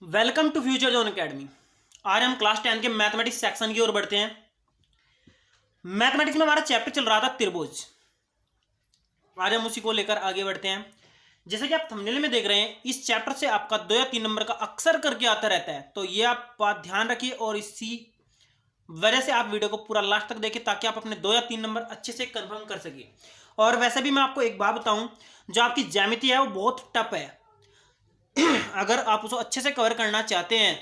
Welcome to Future Zone Academy. आज हम class 10 के मैथमेटिक्स सेक्शन की ओर बढ़ते हैं। मैथमेटिक्स में हमारा चैप्टर चल रहा था त्रिभुज। आज हम उसी को लेकर आगे बढ़ते हैं। जैसे कि आप थंबनेल में देख रहे हैं, इस चैप्टर से आपका 2 या 3 नंबर का अक्सर करके आता रहता है, तो ये आप बात ध्यान रखिए और इसी वजह से आप वीडियो को पूरा लास्ट तक देखें ताकि आप अपने 2 या 3 नंबर अच्छे से कंफर्म कर सके। और वैसे भी मैं आपको एक बात बताऊं, जो आपकी ज्यामिति है वो बहुत टफ है। अगर आप उसको अच्छे से कवर करना चाहते हैं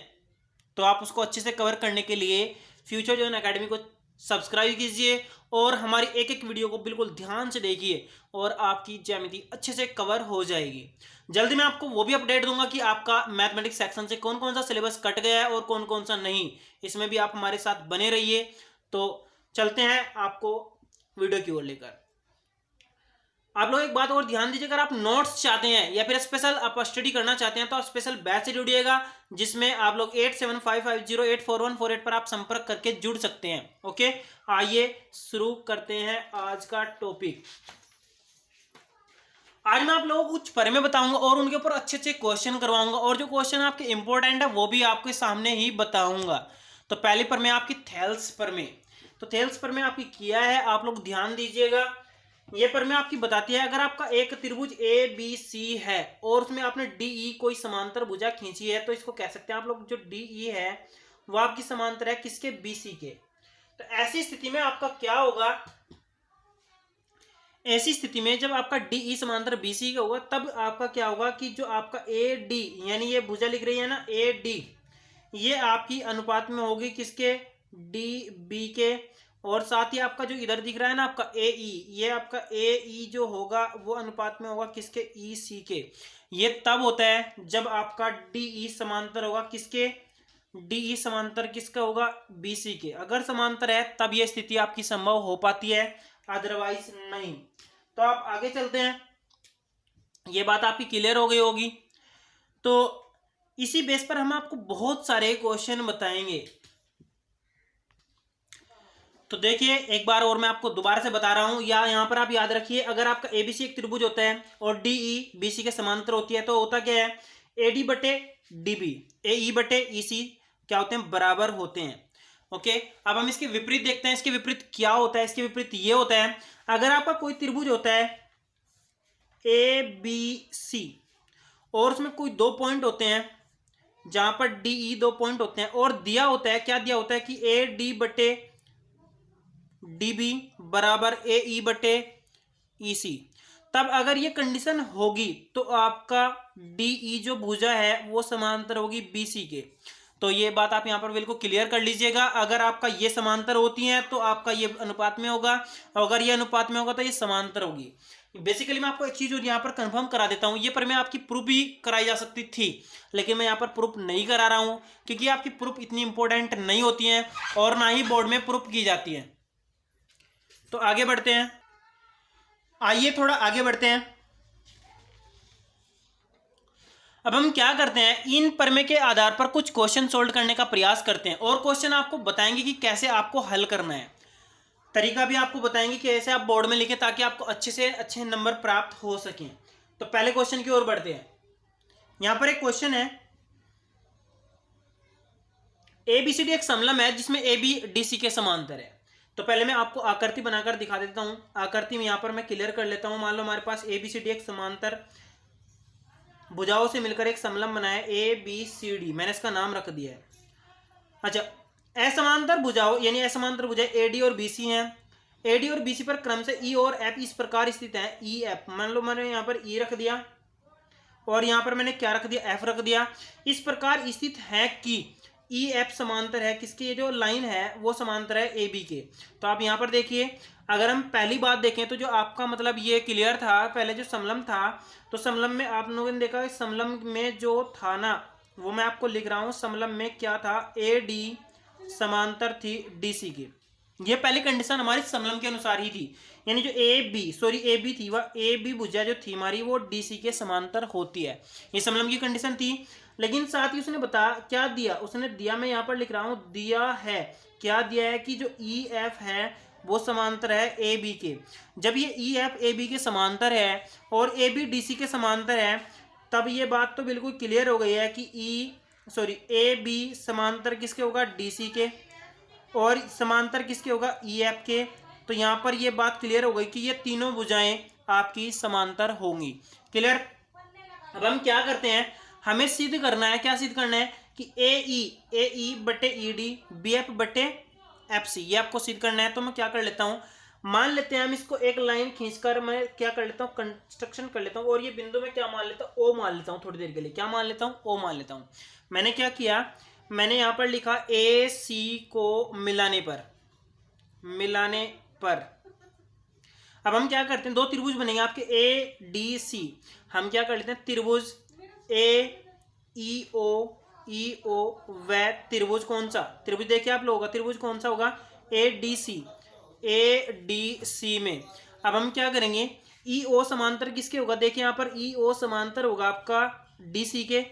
तो आप उसको अच्छे से कवर करने के लिए फ्यूचर जोन एकेडमी को सब्सक्राइब कीजिए और हमारी एक एक वीडियो को बिल्कुल ध्यान से देखिए और आपकी ज्यामिति अच्छे से कवर हो जाएगी। जल्दी मैं आपको वो भी अपडेट दूंगा कि आपका मैथमेटिक्स सेक्शन से कौन कौन सा सिलेबस कट गया है और कौन कौन सा नहीं। इसमें भी आप हमारे साथ बने रहिए। तो चलते हैं आपको वीडियो की ओर लेकर। आप लोग एक बात और ध्यान दीजिए, अगर आप नोट्स चाहते हैं या फिर स्पेशल आप स्टडी करना चाहते हैं तो आप स्पेशल बैच से जुड़िएगा, जिसमें आप लोग 8755084148 पर आप संपर्क करके जुड़ सकते हैं। ओके, आइए शुरू करते हैं आज का टॉपिक। आज मैं आप लोगों को कुछ प्रमेय बताऊंगा और उनके ऊपर अच्छे अच्छे क्वेश्चन करवाऊंगा और जो क्वेश्चन आपके इंपॉर्टेंट है वो भी आपके सामने ही बताऊंगा। तो पहली प्रमेय आपकी थेल्स प्रमेय। तो थेल्स प्रमेय आपकी किया है, आप लोग ध्यान दीजिएगा। ये प्रमेय आपकी बताती है, अगर आपका एक त्रिभुज ए बी सी है और उसमें आपने डी ई कोई समांतर भुजा खींची है, तो इसको कह सकते हैं आप लोग जो डी ई है वो आपकी समांतर है किसके, बी सी के। तो ऐसी स्थिति में आपका क्या होगा, ऐसी स्थिति में जब आपका डी ई समांतर बी सी का होगा तब आपका क्या होगा कि जो आपका ए डी यानी ये भुजा लिख रही है ना ए डी, ये आपकी अनुपात में होगी किसके, डी बी के। और साथ ही आपका जो इधर दिख रहा है ना आपका ए ई, ये आपका ए ई जो होगा वो अनुपात में होगा किसके, ई सी के। ये तब होता है जब आपका डी ई समांतर होगा किसके, डी ई समांतर किसका होगा, बी सी के। अगर समांतर है तब यह स्थिति आपकी संभव हो पाती है, अदरवाइज नहीं। तो आप आगे चलते हैं, ये बात आपकी क्लियर हो गई होगी। तो इसी बेस पर हम आपको बहुत सारे क्वेश्चन बताएंगे। तो देखिए एक बार और मैं आपको दोबारा से बता रहा हूं, या यहां पर आप याद रखिए, अगर आपका एबीसी एक त्रिभुज होता है और डीई बीसी के समांतर होती है तो होता क्या है, एडी बटे डीबी, ए बटे ईसी क्या होते हैं, बराबर होते हैं। ओके, अब हम इसके विपरीत देखते हैं। इसके विपरीत क्या होता है, इसके विपरीत ये होता है, अगर आपका कोई त्रिभुज होता है ए बी सी और उसमें कोई दो पॉइंट होते हैं, जहां पर डीई दो पॉइंट होते हैं और दिया होता है, क्या दिया होता है कि ए डी बटे डी बी बराबर ए ई बटे ई सी। तब अगर ये कंडीशन होगी तो आपका डी ई जो भुजा है वो समांतर होगी बी सी के। तो ये बात आप यहां पर बिल्कुल क्लियर कर लीजिएगा, अगर आपका ये समांतर होती है तो आपका ये अनुपात में होगा, और अगर ये अनुपात में होगा तो ये समांतर होगी। बेसिकली मैं आपको एक चीज यहाँ पर कंफर्म करा देता हूँ, ये पर मैं आपकी प्रूफ भी कराई जा सकती थी, लेकिन मैं यहाँ पर प्रूफ नहीं करा रहा हूँ क्योंकि आपकी प्रूफ इतनी इंपॉर्टेंट नहीं होती है और ना ही बोर्ड में प्रूफ की जाती है। तो आगे बढ़ते हैं, आइए थोड़ा आगे बढ़ते हैं। अब हम क्या करते हैं, इन प्रमेय के आधार पर कुछ क्वेश्चन सोल्व करने का प्रयास करते हैं और क्वेश्चन आपको बताएंगे कि कैसे आपको हल करना है। तरीका भी आपको बताएंगे कि ऐसे आप बोर्ड में लिखें ताकि आपको अच्छे से अच्छे नंबर प्राप्त हो सकें। तो पहले क्वेश्चन की ओर बढ़ते हैं। यहां पर एक क्वेश्चन है, एबीसीडी एक समलंब है जिसमें ए बी डी सी के समांतर है। तो पहले मैं आपको आकृति बनाकर दिखा देता हूं। आकृति में यहां पर मैं क्लियर कर लेता हूं। मान लो हमारे पास एबीसीडी एक समांतर भुजाओं से मिलकर एक समलंब बनाया ए बी सी डी, मैंने इसका नाम रख दिया है। अच्छा, असमांतर भुजाओं यानी असमांतर भुजा ए डी और बी सी हैं। ए डी और बी सी पर क्रम से ई और एफ इस प्रकार स्थित है, ई एफ, मान लो मैंने यहाँ पर ई रख दिया और यहाँ पर मैंने क्या रख दिया, एफ रख दिया। इस प्रकार स्थित है कि ई एफ समांतर है किसके, ये जो लाइन है वो समांतर है ए बी के। तो आप यहाँ पर देखिए, अगर हम पहली बात देखें तो जो आपका मतलब ये क्लियर था, पहले जो समलंब था तो समलंब में आप लोगों ने देखा समलंब में जो था ना वो मैं आपको लिख रहा हूँ। समलंब में क्या था, ए डी समांतर थी डी सी की। ये पहली कंडीशन हमारी समलंब के अनुसार ही थी, यानी जो ए बी थी वह ए बी भुजा जो थी हमारी वो डी सी के समांतर होती है। ये समलंब की कंडीशन थी। लेकिन साथ ही उसने बता क्या दिया, उसने दिया, मैं यहाँ पर लिख रहा हूँ, दिया है, क्या दिया है कि जो ई एफ है वो समांतर है ए बी के। जब ये ई एफ ए बी के समांतर है और ए बी डी सी के समांतर है तब ये बात तो बिल्कुल क्लियर हो गई है कि ई सॉरी ए बी समांतर किसके होगा, डी सी के, और समांतर किसके होगा, ई एफ के। तो यहाँ पर ये बात क्लियर हो गई कि ये तीनों भुजाएं आपकी समांतर होंगी। क्लियर। अब हम क्या करते हैं, हमें सिद्ध करना है, क्या सिद्ध करना है कि ए ई बटे ई डी बी एफ बटे एफ सी, ये आपको सिद्ध करना है। तो मैं क्या कर लेता हूँ, मान लेते हैं हम इसको एक लाइन खींचकर मैं क्या कर लेता हूँ, कंस्ट्रक्शन कर लेता हूँ, और ये बिंदु में क्या मान लेता हूँ, ओ मान लेता हूँ थोड़ी देर के लिए। क्या मान लेता हूँ, ओ मान लेता हूँ। मैंने क्या किया, मैंने यहाँ पर लिखा ए सी को मिलाने पर अब हम क्या करते हैं, दो त्रिभुज बनेंगे आपके ए डी सी। हम क्या कर लेते हैं, त्रिभुज ए ई ओ व त्रिभुज कौन सा, त्रिभुज देखिए आप लोगों का त्रिभुज कौन सा होगा, ए डी सी में। अब हम क्या करेंगे, ई ओ समांतर किसके होगा, देखिए यहाँ पर ई ओ समांतर होगा आपका डी सी के,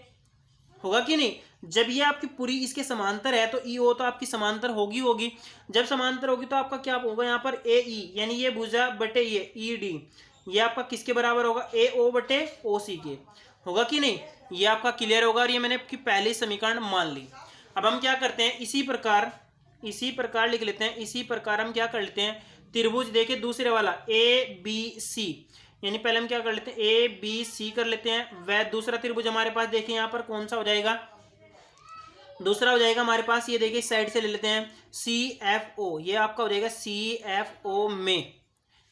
होगा कि नहीं। जब ये आपकी पूरी इसके समांतर है तो ई ओ तो आपकी समांतर होगी। जब समांतर होगी तो आपका क्या होगा, यहाँ पर ए ई यानी ये भुजा बटे ये ई डी, ये आपका किसके बराबर होगा, ए ओ बटे ओ सी के, होगा कि नहीं। ये आपका क्लियर होगा, और ये मैंने आपकी पहली समीकरण मान ली। अब हम क्या करते हैं, इसी प्रकार लिख लेते हैं। इसी प्रकार हम क्या कर लेते हैं, त्रिभुज देखिए दूसरे वाला ए बी सी, यानी पहले हम क्या कर लेते हैं, ए बी सी कर लेते हैं। वह दूसरा त्रिभुज हमारे पास देखिए यहाँ पर कौन सा हो जाएगा, दूसरा हो जाएगा हमारे पास, ये देखिए साइड से ले लेते हैं सी एफ ओ, ये आपका हो जाएगा सी एफ ओ में।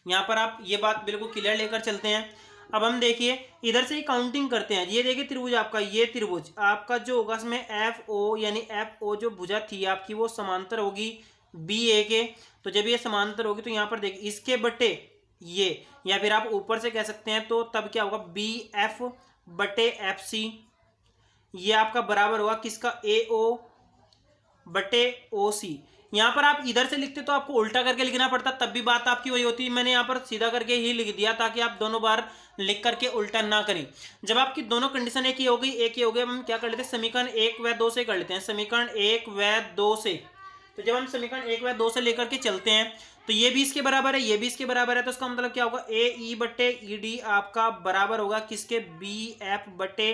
यहाँ पर आप ये बात बिल्कुल क्लियर लेकर चलते हैं। अब हम देखिए इधर से ही काउंटिंग करते हैं। ये देखिए त्रिभुज आपका, ये त्रिभुज आपका जो होगा इसमें एफ ओ, यानी एफ ओ जो भुजा थी आपकी वो समांतर होगी बी ए के। तो जब ये समांतर होगी तो यहाँ पर देखिए इसके बटे ये, या फिर आप ऊपर से कह सकते हैं, तो तब क्या होगा, बी एफ बटे एफ सी, ये आपका बराबर होगा किसका, ए ओ बटे ओ सी। यहाँ पर आप इधर से लिखते तो आपको उल्टा करके लिखना पड़ता, तब भी बात आपकी वही होती। मैंने यहाँ पर सीधा करके ही लिख दिया ताकि आप दोनों बार लिख करके उल्टा ना करें। जब आपकी दोनों कंडीशन एक ही हो गई, हम क्या कर लेते हैं, समीकरण 1 व 2 से कर लेते हैं, समीकरण 1 व 2 से। तो जब हम समीकरण 1 व 2 से लेकर के चलते हैं तो ये भी इसके बराबर है, ये भी इसके बराबर है, तो इसका मतलब क्या होगा, ए ई बटे ई डी आपका बराबर होगा किसके, बी एफ बटे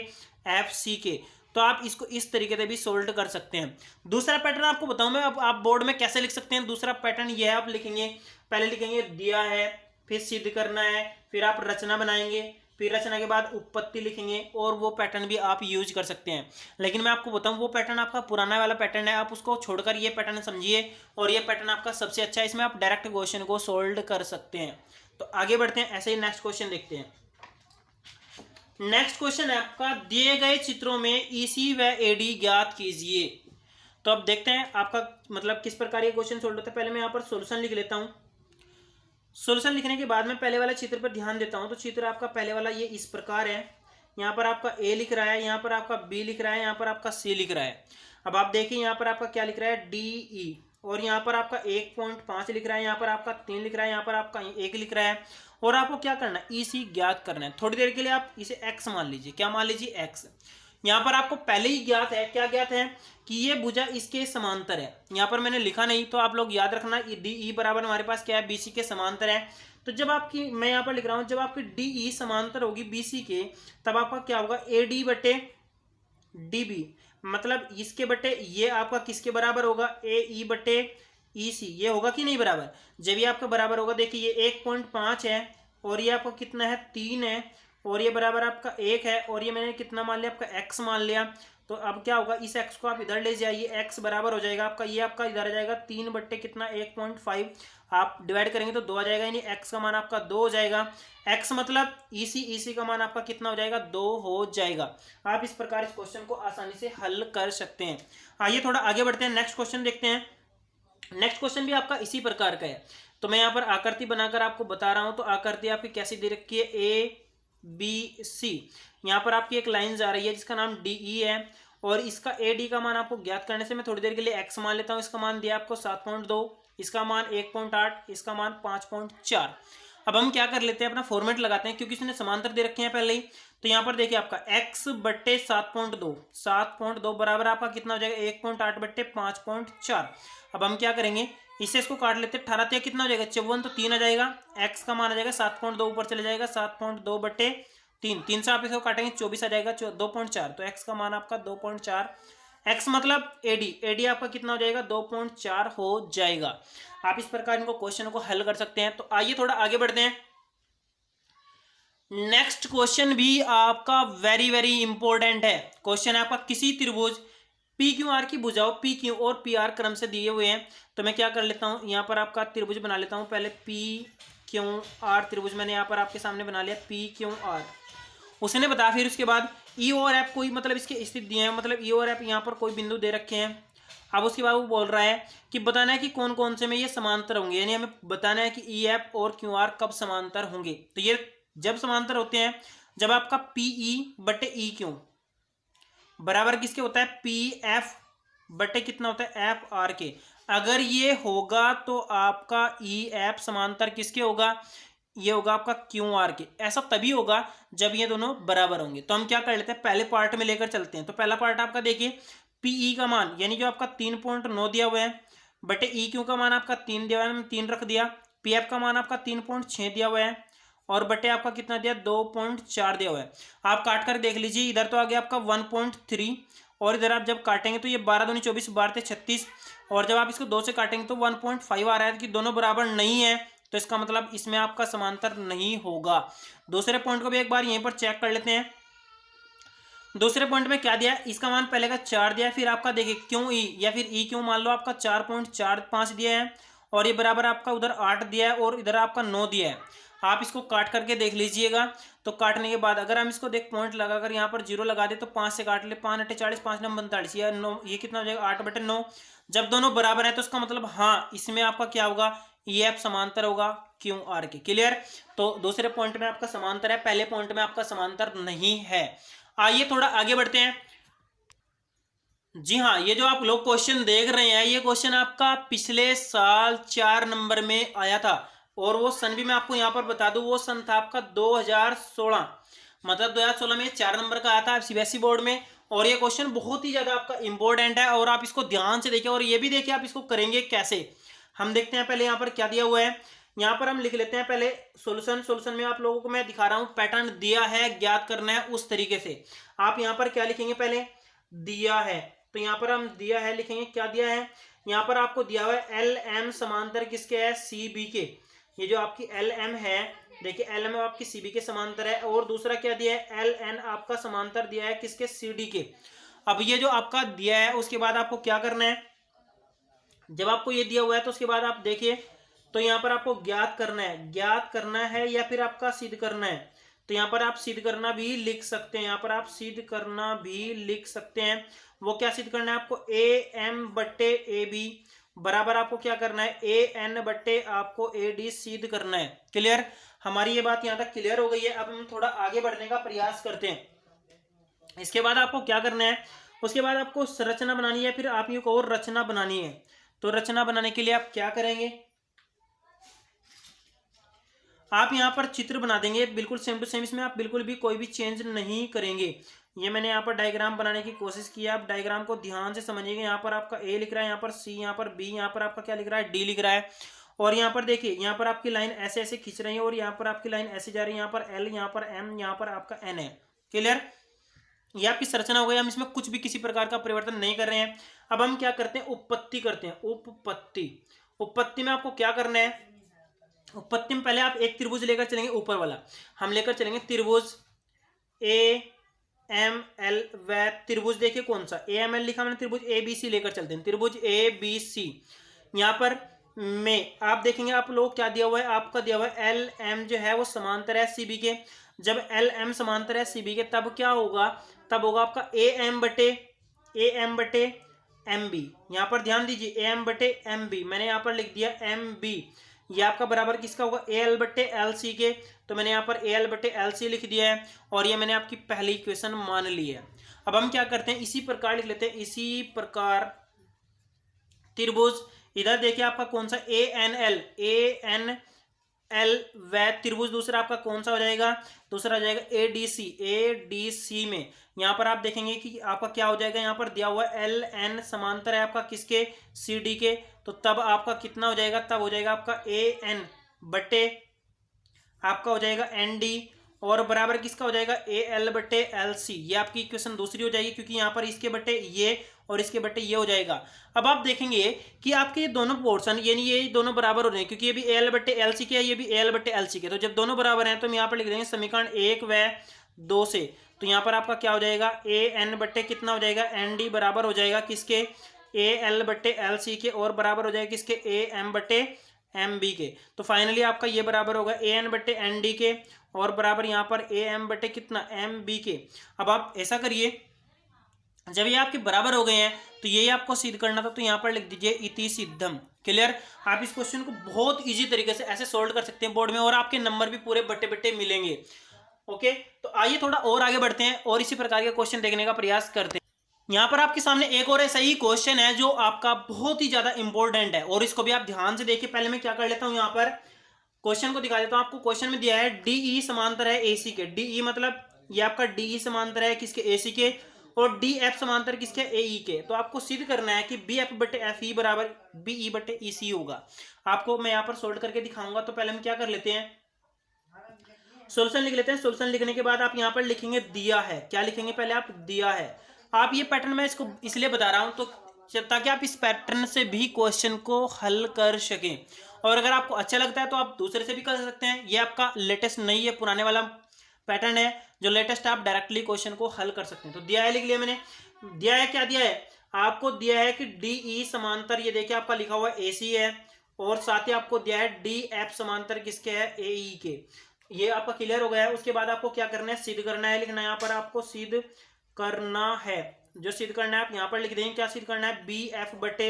एफ सी के। तो आप इसको इस तरीके से भी सोल्व कर सकते हैं। दूसरा पैटर्न आपको बताऊं मैं, अब आप बोर्ड में कैसे लिख सकते हैं। दूसरा पैटर्न ये है, आप लिखेंगे, पहले लिखेंगे दिया है, फिर सिद्ध करना है, फिर आप रचना बनाएंगे, फिर रचना के बाद उत्पत्ति लिखेंगे, और वो पैटर्न भी आप यूज कर सकते हैं। लेकिन मैं आपको बताऊं वो पैटर्न आपका पुराना वाला पैटर्न है, आप उसको छोड़कर ये पैटर्न समझिए, और ये पैटर्न आपका सबसे अच्छा है। इसमें आप डायरेक्ट क्वेश्चन को सोल्व कर सकते हैं। तो आगे बढ़ते हैं, ऐसे ही नेक्स्ट क्वेश्चन देखते हैं। नेक्स्ट क्वेश्चन है आपका, दिए गए चित्रों में ईसी व एडी ज्ञात कीजिए। तो अब देखते हैं आपका मतलब किस प्रकार ये क्वेश्चन सोल्व होता है। पहले मैं यहाँ पर सॉल्यूशन लिख लेता हूँ। सॉल्यूशन लिखने के बाद मैं पहले वाले चित्र पर ध्यान देता हूँ। तो चित्र आपका पहले वाला ये इस प्रकार है, यहाँ पर आपका ए लिख रहा है, यहाँ पर आपका बी लिख रहा है, यहाँ पर आपका सी लिख रहा है। अब आप देखिए यहाँ पर आपका क्या लिख रहा है, डी ई, और यहाँ पर आपका 1.5 लिख रहा है, यहाँ पर आपका 3 लिख रहा है, यहाँ पर आपका 1 लिख रहा है, और आपको क्या करना है, ईसी ज्ञात करना है। थोड़ी देर के लिए आप इसे एक्स मान लीजिए। क्या मान लीजिए, एक्स। यहाँ पर आपको पहले ही ज्ञात है, क्या ज्ञात है कि ये भुजा इसके समांतर है। यहाँ पर मैंने लिखा नहीं, तो आप लोग याद रखना, डी ई बराबर हमारे पास क्या है, बीसी के समांतर है। तो जब आपकी, मैं यहाँ पर लिख रहा हूँ, जब आपकी डी ई समांतर होगी बीसी के, तब आपका क्या होगा, ए डी बटे डी बी, मतलब इसके बटे ये आपका किसके बराबर होगा, ए ई बटे ई सी, ये होगा कि नहीं बराबर। जब ये आपका बराबर होगा, देखिए ये 1.5 है, और ये आपका कितना है, 3 है, और ये बराबर आपका 1 है, और ये मैंने कितना मान लिया, आपका x मान लिया। तो अब क्या होगा, इस x को आप इधर ले जाइए, x बराबर हो जाएगा आपका, ये आपका इधर आ जाएगा 3 बट्टे कितना, 1.5, आप डिवाइड करेंगे तो 2 आ जाएगा, यानी x का मान आपका 2 हो जाएगा। x मतलब EC का मान आपका कितना हो जाएगा, 2 हो जाएगा। आप इस प्रकार इस क्वेश्चन को आसानी से हल कर सकते हैं। आइए थोड़ा आगे बढ़ते हैं, नेक्स्ट क्वेश्चन देखते हैं। नेक्स्ट क्वेश्चन भी आपका इसी प्रकार का है। तो मैं यहाँ पर आकृति बनाकर आपको बता रहा हूँ। तो आकृति आपकी कैसी दे रखी है, ए बी सी, यहाँ पर आपकी एक लाइन जा रही है जिसका नाम डी ई है, और इसका ए डी का मान आपको ज्ञात करने से मैं थोड़ी देर के लिए एक्स मान लेता हूँ। इसका मान दिया आपको 7.2, इसका मान 1.8, इसका मान 5.4। अब हम क्या कर लेते हैं, अपना फॉर्मेट लगाते हैं, क्योंकि इसने समांतर दे रखे हैं पहले ही। तो यहाँ पर देखिए आपका x बट्टे 7.2 बराबर आपका कितना हो जाएगा, 1.8 बट्टे 5.4। अब हम क्या करेंगे, इससे इसको काट लेते हैं, 18 कितना हो जाएगा, 54, तो 3 आ जाएगा। x का मान आ जाएगा 7.2, ऊपर चले जाएगा, 7.2 बट्टे 3 से आप इसको काटेंगे 24 आ जाएगा 2.4, तो x का मान आपका 2.4, x मतलब AD आपका कितना हो जाएगा 2.4 हो जाएगा। आप इस प्रकार इनको क्वेश्चन को हल कर सकते हैं। तो आइए थोड़ा आगे बढ़ते हैं। नेक्स्ट क्वेश्चन भी आपका वेरी वेरी इंपॉर्टेंट है। क्वेश्चन है आपका किसी त्रिभुज पी क्यू आर की भुजाओं पी क्यू और पी आर क्रम से दिए हुए हैं। तो मैं क्या कर लेता हूं, यहां पर आपका त्रिभुज बना लेता हूं। पहले पी क्यू आर त्रिभुज मैंने यहां पर आपके सामने बना लिया, पी क्यू आर। उसने बताया फिर उसके बाद ई और एफ कोई मतलब इसके स्थिति दिए हैं, मतलब ई और एफ यहाँ पर कोई बिंदु दे रखे हैं। अब उसके बाद वो बोल रहा है कि बताना है कि कौन कौन से में ये समांतर होंगे, यानी हमें बताना है कि ई एफ और क्यू आर कब समांतर होंगे। तो ये जब समांतर होते हैं जब आपका पी ई बटे ई क्यू बराबर किसके होता है, पी एफ बटे कितना होता है एफ आर के। अगर ये होगा तो आपका ई एफ समांतर किसके होगा, ये होगा आपका क्यू आर के। ऐसा तभी होगा जब ये दोनों बराबर होंगे। तो हम क्या कर लेते हैं, पहले पार्ट में लेकर चलते हैं। तो पहला पार्ट आपका देखिए, पीई का मान यानी जो आपका 3.9 दिया हुआ है बटे ई क्यू का मान आपका 3 दिया हुआ है, 3 रख दिया। पी एफ का मान आपका 3.6 दिया हुआ है और बटे आपका कितना दिया 2.4 दिया हुआ है। आप काट कर देख लीजिए, इधर तो आ गया आपका 1.3 और इधर आप जब काटेंगे तो ये 12 दूनी 24, 12 36 और जब आप इसको 2 से काटेंगे तो 1.5 आ रहा है कि दोनों बराबर नहीं है। तो इसका मतलब इसमें आपका समांतर नहीं होगा। दूसरे पॉइंट को भी एक बार यहीं पर चेक कर लेते हैं। दूसरे पॉइंट में क्या दिया है, इसका मान पहले का 4 दिया है, फिर आपका देखिए क्यों ई या फिर ई क्यों मान लो आपका 4.45 दिया है और ये बराबर आपका उधर 8 दिया है और इधर आपका 9 दिया है। आप इसको काट करके देख लीजिएगा। तो काटने के बाद अगर हम इसको देख पॉइंट लगाकर यहाँ पर 0 लगा दे तो 5 से काट ले, 5 8 40, 5 9 45, या 9 ये कितना हो जाएगा 8/9। जब दोनों बराबर है तो इसका मतलब हाँ इसमें आपका क्या होगा, ई एफ समांतर होगा क्यू आर के। क्लियर। तो दूसरे पॉइंट में आपका समांतर है, पहले पॉइंट में आपका समांतर नहीं है। आइए थोड़ा आगे बढ़ते हैं। जी हाँ, ये जो आप लोग क्वेश्चन देख रहे हैं ये क्वेश्चन आपका पिछले साल 4 नंबर में आया था और वो सन भी मैं आपको यहाँ पर बता दूं, वो सन था आपका 2016। मतलब 2016 में 4 नंबर का आया था सीबीएसई बोर्ड में। और ये क्वेश्चन बहुत ही ज्यादा आपका इंपॉर्टेंट है और आप इसको ध्यान से देखिए और ये भी देखिए आप इसको करेंगे कैसे। हम देखते हैं पहले यहाँ पर क्या दिया हुआ है। यहाँ पर हम लिख लेते हैं पहले सॉल्यूशन में आप लोगों को मैं दिखा रहा हूँ पैटर्न दिया है, ज्ञात करना है उस तरीके से। आप यहाँ पर क्या लिखेंगे, पहले दिया है तो यहाँ पर हम दिया है लिखेंगे, क्या दिया है यहाँ पर आपको दिया हुआ है एल एम समांतर किसके है, सी बी के। ये जो आपकी एल एम है देखिए एल एम आपकी सी बी के समांतर है और दूसरा क्या दिया है एल एन आपका समांतर दिया है किसके, सी डी के। अब ये जो आपका दिया है उसके बाद आपको क्या करना है, जब आपको ये दिया हुआ है तो उसके बाद आप देखिए तो यहाँ पर आपको ज्ञात करना है या फिर आपका सिद्ध करना है। तो यहाँ पर आप सिद्ध करना भी लिख सकते हैं, यहाँ पर आप सिद्ध करना भी लिख सकते हैं। वो क्या सिद्ध करना है आपको, ए एम बट्टे ए बी बराबर आपको क्या करना है ए एन बट्टे आपको ए डी सिद्ध करना है। क्लियर। हमारी ये बात यहाँ तक क्लियर हो गई है। अब हम थोड़ा आगे बढ़ने का प्रयास करते हैं। इसके बाद आपको क्या करना है, उसके बाद आपको संरचना बनानी है, फिर आप ये और रचना बनानी है। तो रचना बनाने के लिए आप क्या करेंगे, आप यहां पर चित्र बना देंगे बिल्कुल सेम टू सेम, इसमें आप बिल्कुल भी कोई भी चेंज नहीं करेंगे। ये मैंने यहाँ पर डायग्राम बनाने की कोशिश की है, आप डायग्राम को ध्यान से समझिएगा। यहाँ पर आपका ए लिख रहा है, यहाँ पर सी, यहाँ पर बी, यहाँ पर आपका क्या लिख रहा है डी लिख रहा है। और यहाँ पर देखिए यहाँ पर आपकी लाइन ऐसे ऐसे खींच रही है और यहाँ पर आपकी लाइन ऐसे जा रही है, यहाँ पर एल, यहाँ पर एम, यहाँ पर आपका एन है। क्लियर। ये आपकी संरचना हो गई। हम इसमें कुछ भी किसी प्रकार का परिवर्तन नहीं कर रहे हैं। अब हम क्या करते हैं, उत्पत्ति करते हैं। उत्पत्ति में आपको क्या करना है, उत्पत्ति में पहले आप एक त्रिभुज लेकर चलेंगे, ऊपर वाला हम लेकर चलेंगे त्रिभुज ए एम एल। व त्रिभुज देखिए कौन सा ए एम एल लिखा मैंने, त्रिभुज ए बी सी लेकर चलते हैं। त्रिभुज ए बी सी यहाँ पर में आप देखेंगे आप लोग क्या दिया हुआ है, आपका दिया हुआ है एल एम जो है वो समांतर है सी बी के। जब एल एम समांतर है सी बी के तब क्या होगा, तब होगा आपका ए एम बटे एम बी। यहाँ पर ध्यान दीजिए ए एम बटे एम बी, मैंने यहाँ पर लिख दिया एम बी। ये आपका बराबर किसका होगा, ए एल बटे एल सी के। तो मैंने यहाँ पर ए एल बटे एल सी लिख दिया है और ये मैंने आपकी पहली इक्वेशन मान ली है। अब हम क्या करते हैं, इसी प्रकार लिख लेते हैं, इसी प्रकार त्रिभुज इधर देखिए आपका कौन सा ए एन एल व त्रिभुज दूसरा आपका कौन सा हो जाएगा, दूसरा हो जाएगा ए डी सी में यहाँ पर आप देखेंगे कि आपका क्या हो जाएगा, यहाँ पर दिया हुआ एल एन समांतर है आपका किसके, सी डी के। तो तब आपका कितना हो जाएगा, तब हो जाएगा आपका ए एन बटे आपका हो जाएगा एन डी और बराबर किसका हो जाएगा ए एल बटे एल सी। ये आपकी इक्वेशन दूसरी हो जाएगी क्योंकि यहाँ पर इसके बटे ये और इसके बटे ये हो जाएगा। अब आप देखेंगे कि आपके ये दोनों पोर्शन यानी ये दोनों बराबर हो रहे हैं क्योंकि ये भी ए एल बटे एल सी के है, ये भी ए एल बटे एल सी के। तो जब दोनों बराबर हैं तो हम यहाँ पर लिख देंगे समीकरण 1 व 2 से। तो यहाँ पर आपका क्या हो जाएगा ए एन बटे कितना हो जाएगा एन डी बराबर हो जाएगा किसके ए एल बटे एल सी के और बराबर हो जाएगा किसके ए एम बटे एम बी के। तो फाइनली आपका ये बराबर होगा ए एन बटे एन डी के और बराबर यहाँ पर ए एम बटे कितना एम बी के। अब आप ऐसा करिए, जब ये आपके बराबर हो गए हैं तो ये आपको सिद्ध करना था, तो यहाँ पर लिख दीजिए इति सिद्धम। क्लियर। आप इस क्वेश्चन को बहुत इजी तरीके से ऐसे सोल्व कर सकते हैं बोर्ड में और आपके नंबर भी पूरे बट्टे बट्टे मिलेंगे। ओके, तो आइए थोड़ा और आगे बढ़ते हैं और इसी प्रकार के क्वेश्चन देखने का प्रयास करते हैं। यहाँ पर आपके सामने एक और ऐसा ही क्वेश्चन है जो आपका बहुत ही ज्यादा इंपॉर्टेंट है और इसको भी आप ध्यान से देखिए। पहले मैं क्या कर लेता हूँ, यहाँ पर क्वेश्चन को दिखा देता हूँ आपको। क्वेश्चन में दिया है डीई समांतर है एसी के। डीई मतलब ये आपका डीई समांतर है किसके एसी के और डी एफ समांतर किसके एई के। तो आपको सिद्ध करना है कि बी एफ बटे एफ ई बराबर बीई बटे ई सी होगा। आपको मैं यहाँ पर सोल्व करके दिखाऊंगा। तो पहले हम क्या कर लेते हैं, सोल्यूशन लिख लेते हैं। सोल्यूशन लिखने के बाद आप यहाँ पर लिखेंगे दिया है। क्या लिखेंगे पहले आप दिया है। आप ये पैटर्न मैं इसको इसलिए बता रहा हूँ तो ताकि आप इस पैटर्न से भी क्वेश्चन को हल कर सकें। और अगर आपको अच्छा लगता है तो आप दूसरे से भी कर सकते हैं। ये आपका लेटेस्ट नहीं है, पुराने वाला पैटर्न है जो लेटेस्ट आप डायरेक्टली क्वेश्चन को हल कर सकते हैं। तो दिया है लिख लिया मैंने। दिया है, क्या दिया है आपको, दिया है कि डीई समांतर, ये देखिए आपका लिखा हुआ एसी है और साथ ही आपको दिया है डी एफ समांतर किसके है एई के। ये आपका क्लियर हो गया है। उसके बाद आपको क्या करना है, सिद्ध करना है, लिखना है यहाँ पर आपको सिद्ध करना है। जो सिद्ध करना है आप यहाँ पर लिख देंगे। क्या सिद्ध करना है, बी एफ बटे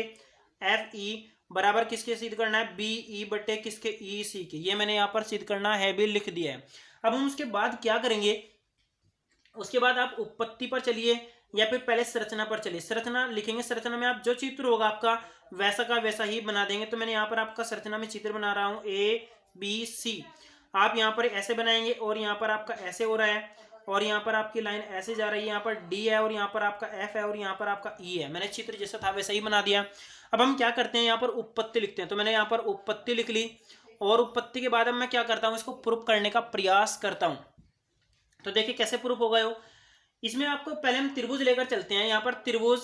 एफ ई बराबर किसके सिद्ध करना है, बी ई बटे किसके ई सी के। ये मैंने यहाँ पर सिद्ध करना है भी लिख दिया है। अब हम उसके बाद क्या करेंगे, उसके बाद आप उत्पत्ति पर चलिए या फिर पहले संरचना पर चलिए। संरचना लिखेंगे, संरचना में आप जो चित्र होगा आपका वैसा का वैसा ही बना देंगे। तो मैंने यहाँ पर आपका संरचना में चित्र बना रहा हूँ ए बी सी। आप यहाँ पर ऐसे बनाएंगे और यहाँ पर आपका ऐसे हो रहा है और यहाँ पर आपकी लाइन ऐसे जा रही है। यहाँ पर डी है और यहाँ पर आपका एफ है और यहाँ पर आपका ई है। मैंने चित्र जैसा था वैसा ही बना दिया। अब हम क्या करते हैं, यहाँ पर उत्पत्ति लिखते हैं। तो मैंने यहाँ पर उत्पत्ति लिख ली और उत्पत्ति के बाद अब मैं क्या करता हूँ, इसको प्रूफ करने का प्रयास करता हूँ। तो देखिए कैसे प्रूफ होगा वो। इसमें आपको पहले हम त्रिभुज लेकर चलते हैं। यहाँ पर त्रिभुज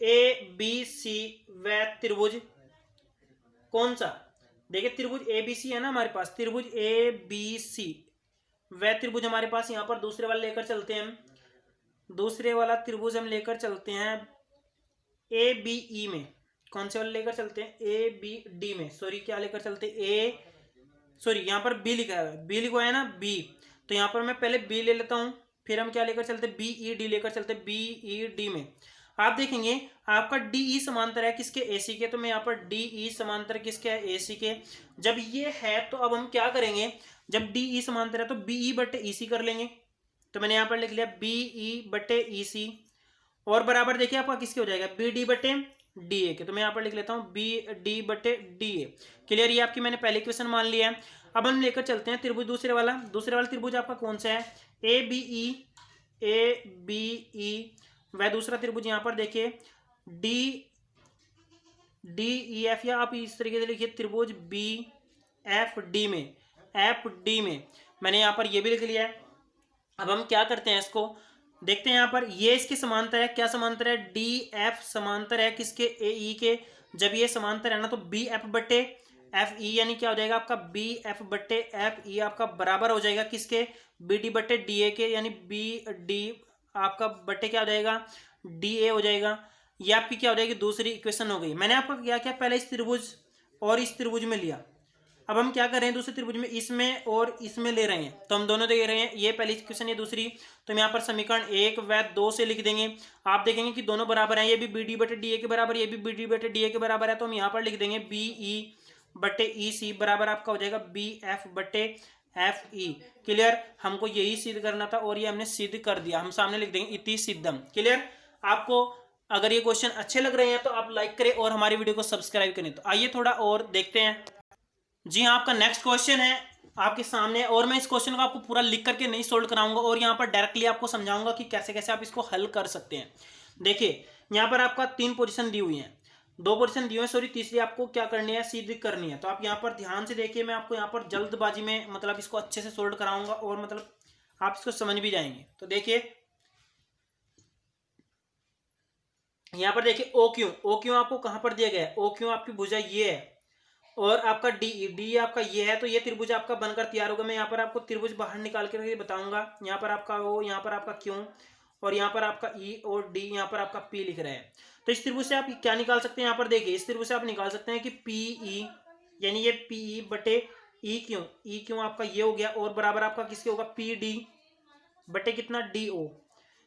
ए बी सी व त्रिभुज कौन सा, देखिए त्रिभुज ए बी सी है ना हमारे पास, त्रिभुज ए बी सी वह त्रिभुज हमारे पास यहाँ पर दूसरे वाला लेकर चलते हैं हम। दूसरे वाला त्रिभुज हम लेकर चलते हैं ए बी ई में। कौन से वाले लेकर चलते हैं, ए बी डी में, सॉरी क्या लेकर चलते हैं ए, सॉरी यहाँ पर बी लिखा है, बी लिखा है ना बी। तो यहाँ पर मैं पहले बी ले लेता हूँ, फिर हम क्या लेकर चलते हैं बी ई डी लेकर चलते हैं बी ई डी में। आप देखेंगे आपका डी ई समांतर है किसके एसी के। तो मैं यहाँ पर डी ई समांतर किसके है एसी के। जब ये है तो अब हम क्या करेंगे, जब डी ई समांतर है तो बी ई बटे ई सी कर लेंगे। तो मैंने यहाँ पर लिख लिया बी ई बटे ई सी और बराबर देखिए आपका किसके हो जाएगा बी डी बटे डी ए के। तो मैं यहाँ पर लिख लेता हूँ बी डी बटे डी ए। क्लियर, ये आपकी मैंने पहले क्वेश्चन मान लिया है। अब हम लेकर चलते हैं त्रिभुज दूसरे वाला। दूसरे वाला त्रिभुज आपका कौन सा है, ए बी ई। वह दूसरा त्रिभुज यहाँ पर देखिए डी डी ई एफ, या आप इस तरीके से लिखिए त्रिभुज बी एफ डी में, एफ डी में मैंने यहाँ पर ये भी लिख लिया है। अब हम क्या करते हैं, इसको देखते हैं। यहाँ पर ये इसके समांतर है, क्या समांतर है, डी एफ समांतर है किसके ए ई के। जब ये समांतर है ना तो बी एफ बटे एफ ई यानी क्या हो जाएगा आपका बी एफ बटे एफ ई आपका बराबर हो जाएगा किसके बी डी बटे डी ए के, यानी बी डी आपका बटे क्या हो जाएगा डी ए हो जाएगा। ये आपकी क्या हो जाएगी दूसरी इक्वेशन हो गई। मैंने आपको क्या किया, पहले इस त्रिभुज और इस त्रिभुज में लिया। अब हम क्या कर रहे हैं, दूसरे त्रिभुज में इसमें और इसमें ले रहे हैं। तो हम दोनों दे रहे हैं, ये पहली इक्वेशन ये दूसरी। तो हम यहाँ पर समीकरण 1 व 2 से लिख देंगे। आप देखेंगे कि दोनों बराबर हैं, ये भी बी डी बटे डी ए के बराबर, ये भी बी डी बटे डी ए के बराबर है। तो हम यहाँ पर लिख देंगे बी ई बटे ई सी बराबर आपका हो जाएगा बी एफ बटे एफ ई। क्लियर, हमको यही सिद्ध करना था और ये हमने सिद्ध कर दिया। हम सामने लिख देंगे इति सिद्धम। क्लियर, आपको अगर ये क्वेश्चन अच्छे लग रहे हैं तो आप लाइक करें और हमारी वीडियो को सब्सक्राइब करें। तो आइए थोड़ा और देखते हैं। जी हाँ, आपका नेक्स्ट क्वेश्चन है आपके सामने और मैं इस क्वेश्चन को आपको पूरा लिख करके नहीं सोल्व कराऊंगा और यहाँ पर डायरेक्टली आपको समझाऊंगा कि कैसे कैसे आप इसको हल कर सकते हैं। देखिए यहाँ पर आपका 3 पोजीशन दी हुई है, 2 पोजीशन दी हुई है, सॉरी तीसरी आपको क्या करनी है, सिद्ध करनी है। तो आप यहाँ पर ध्यान से देखिए, मैं आपको यहाँ पर जल्दबाजी में मतलब इसको अच्छे से सोल्व कराऊंगा और मतलब आप इसको समझ भी जाएंगे। तो देखिए यहाँ पर देखिए ओ क्यों आपको कहाँ पर दिया गया है, ओ क्यों आपकी भुजा ये है और आपका डी आपका ये है, तो ये त्रिभुज आपका बनकर तैयार होगा। मैं यहाँ पर आपको त्रिभुज बाहर निकाल के बताऊंगा। यहाँ पर आपका ओ, यहाँ पर आपका क्यों, और यहाँ पर आपका ई और डी, यहाँ पर आपका पी लिख रहा है। तो इस त्रिभुज से आप क्या निकाल सकते हैं, यहाँ पर देखिए इस त्रिभुज से आप निकाल सकते हैं कि पी ई, यानी ये पी ई बटे ई क्यों आपका ये हो गया, और बराबर आपका किसके होगा, पी डी बटे कितना, डी ओ।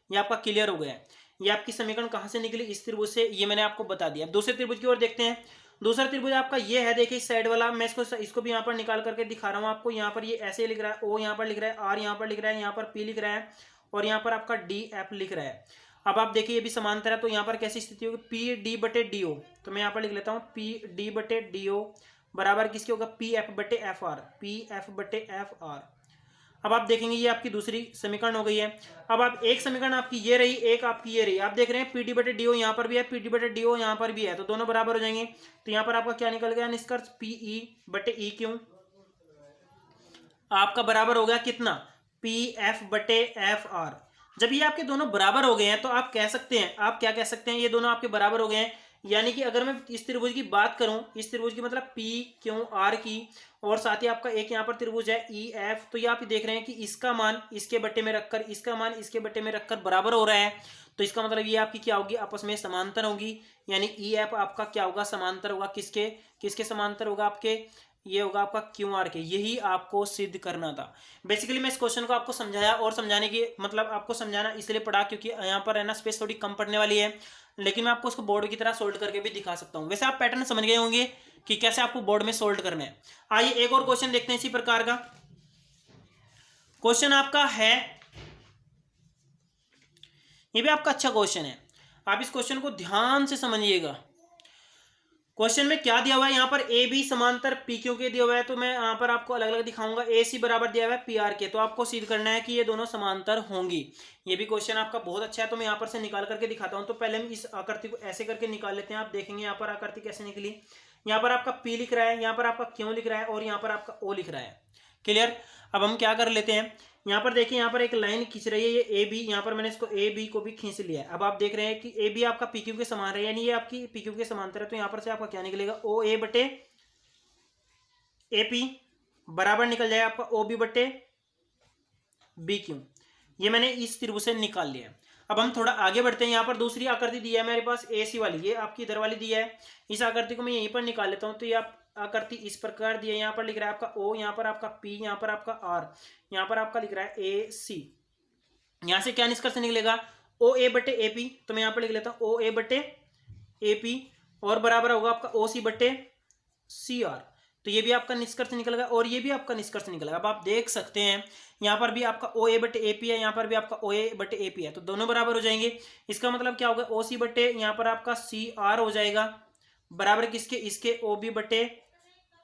ये आपका क्लियर हो गया है। ये आपकी समीकरण कहाँ से निकली, इस त्रिभुज से, ये मैंने आपको बता दिया। दूसरे त्रिभुज की ओर देखते हैं। दूसरा त्रिभुज आपका ये है, देखिए इस साइड वाला, मैं इसको भी यहाँ पर निकाल करके दिखा रहा हूँ आपको। यहाँ पर ये ऐसे लिख रहा है, ओ यहाँ पर लिख रहा है, आर यहाँ पर लिख रहा है, यहाँ पर पी लिख रहा है, और यहाँ पर आपका डी एफ लिख रहा है। अब आप देखिए ये भी समांतर है, तो यहाँ पर कैसी स्थिति होगी, पी डी बटे डी ओ। तो मैं यहाँ पर लिख लेता हूँ पी डी बटे डी ओ बराबर किसके होगा, पी एफ बटे एफ आर, पी एफ बटे एफ आर। अब आप देखेंगे ये आपकी दूसरी समीकरण हो गई है। अब आप एक समीकरण आपकी ये रही, एक आपकी ये रही। आप देख रहे हैं पी डी बटे डी ओ यहाँ पर भी है, पी डी बटे डी ओ यहाँ पर भी है, तो दोनों बराबर हो जाएंगे। तो यहाँ पर आपका क्या निकल गया निष्कर्ष, पी ई बटे ई क्यों आपका बराबर हो गया कितना, पी एफ बटे एफ आर। जब ये आपके दोनों बराबर हो गए हैं तो आप कह सकते हैं, आप क्या कह सकते हैं, ये दोनों आपके बराबर हो गए हैं। यानी कि अगर मैं इस त्रिभुज की बात करूं, इस त्रिभुज की मतलब पी क्यू आर की, और साथ ही आपका एक यहाँ पर त्रिभुज है ई एफ, तो ये आप देख रहे हैं कि इसका मान इसके बट्टे में रखकर, इसका मान इसके बट्टे में रखकर बराबर हो रहा है। तो इसका मतलब ये आपकी क्या होगी, आपस में समांतर होगी। यानी ई एफ आपका क्या होगा, समांतर होगा किसके, किसके समांतर होगा, आपके ये होगा आपका क्यू आर के। यही आपको सिद्ध करना था। बेसिकली मैं इस क्वेश्चन को आपको समझाया, और समझाने की मतलब आपको समझाना इसलिए पड़ा क्योंकि यहाँ पर है ना स्पेस थोड़ी कम पड़ने वाली है, लेकिन मैं आपको उसको बोर्ड की तरह सोल्व करके भी दिखा सकता हूँ। वैसे आप पैटर्न समझ गए होंगे कि कैसे आपको बोर्ड में सोल्व करना है। आइए एक और क्वेश्चन देखते हैं इसी प्रकार का। क्वेश्चन आपका है, ये भी आपका अच्छा क्वेश्चन है, आप इस क्वेश्चन को ध्यान से समझिएगा। क्वेश्चन में क्या दिया हुआ है, यहाँ पर ए बी समांतर पी क्यू के दिया हुआ है, तो मैं यहाँ पर आपको अलग अलग दिखाऊंगा। ए सी बराबर दिया हुआ है पी आर के, तो आपको सिद्ध करना है कि ये दोनों समांतर होंगी। ये भी क्वेश्चन आपका बहुत अच्छा है, तो मैं यहाँ पर से निकाल करके दिखाता हूँ। तो पहले हम इस आकृति को ऐसे करके निकाल लेते हैं। आप देखेंगे यहाँ पर आकृति कैसे निकली। यहाँ पर आपका पी लिख रहा है, यहाँ पर आपका क्यों लिख रहा है, और यहाँ पर आपका ओ लिख रहा है। क्लियर। अब हम क्या कर लेते हैं, यहाँ पर देखिए यहाँ पर एक लाइन खींच रही है ये ए बी, यहाँ पर मैंने इसको ए बी को भी खींच लिया है। अब आप देख रहे हैं कि ए बी आपका पी क्यू के समान है, यानी ये आपकी पी क्यू के समांतर है। तो यहाँ पर से आपका क्या निकलेगा, ओ ए बटे ए पी बराबर निकल जाएगा आपका ओ बी बटे बी क्यू। ये मैंने इस त्रिभुज से निकाल लिया। अब हम थोड़ा आगे बढ़ते हैं। यहाँ पर दूसरी आकृति दी है मेरे पास ए सी वाली, ये आपकी इधर वाली दी है। इस आकृति को मैं यहीं पर निकाल लेता हूँ। तो ये आप आकृति इस प्रकार दी है, यहाँ पर लिख रहा है आपका ओ, यहाँ पर आपका पी, यहाँ पर आपका आर, यहाँ पर आपका लिख रहा है ए सी। यहाँ से क्या निष्कर्ष निकलेगा, ओ ए बटे ए पी। तो मैं यहाँ पर लिख लेता हूँ ओ ए बटे ए पी, और बराबर होगा आपका ओ सी बटे सी आर। तो ये भी आपका निष्कर्ष निकलेगा, और ये भी आपका निष्कर्ष निकलेगा। अब आप देख सकते हैं यहाँ पर भी आपका ओ ए बटे ए पी है, यहाँ पर भी आपका ओ ए बटे ए पी है, तो दोनों बराबर हो जाएंगे। इसका मतलब क्या होगा, ओ सी बटे यहाँ पर आपका सी आर हो जाएगा बराबर किसके, इसके ओ बी बटे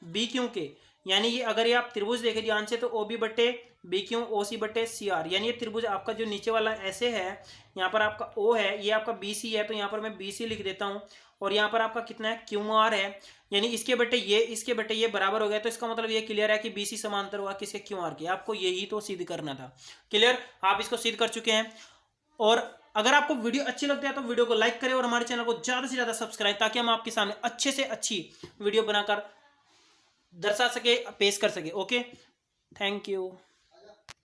बी क्यू के। यानी ये अगर ये आप त्रिभुज देखें ध्यान से, तो ओ बी बटे बी क्यू, ओ सी बटे सी आर। यानी ये त्रिभुज आपका जो नीचे वाला ऐसे है, यहाँ पर आपका ओ है, ये आपका बी सी है, तो यहाँ पर मैं बी सी लिख देता हूँ, और यहाँ पर आपका कितना है, क्यू आर है। यानी इसके बटे ये, इसके बटे ये बराबर हो गया। तो इसका मतलब ये क्लियर है कि बी सी समांतर हुआ किसके, क्यू आर के। आपको यही तो सिद्ध करना था। क्लियर, आप इसको सिद्ध कर चुके हैं। और अगर आपको वीडियो अच्छी लगती है तो वीडियो को लाइक करें, और हमारे चैनल को ज़्यादा से ज़्यादा सब्सक्राइब, ताकि हम आपके सामने अच्छे से अच्छी वीडियो बनाकर दर्शा सके, पेश कर सके। Okay, thank you.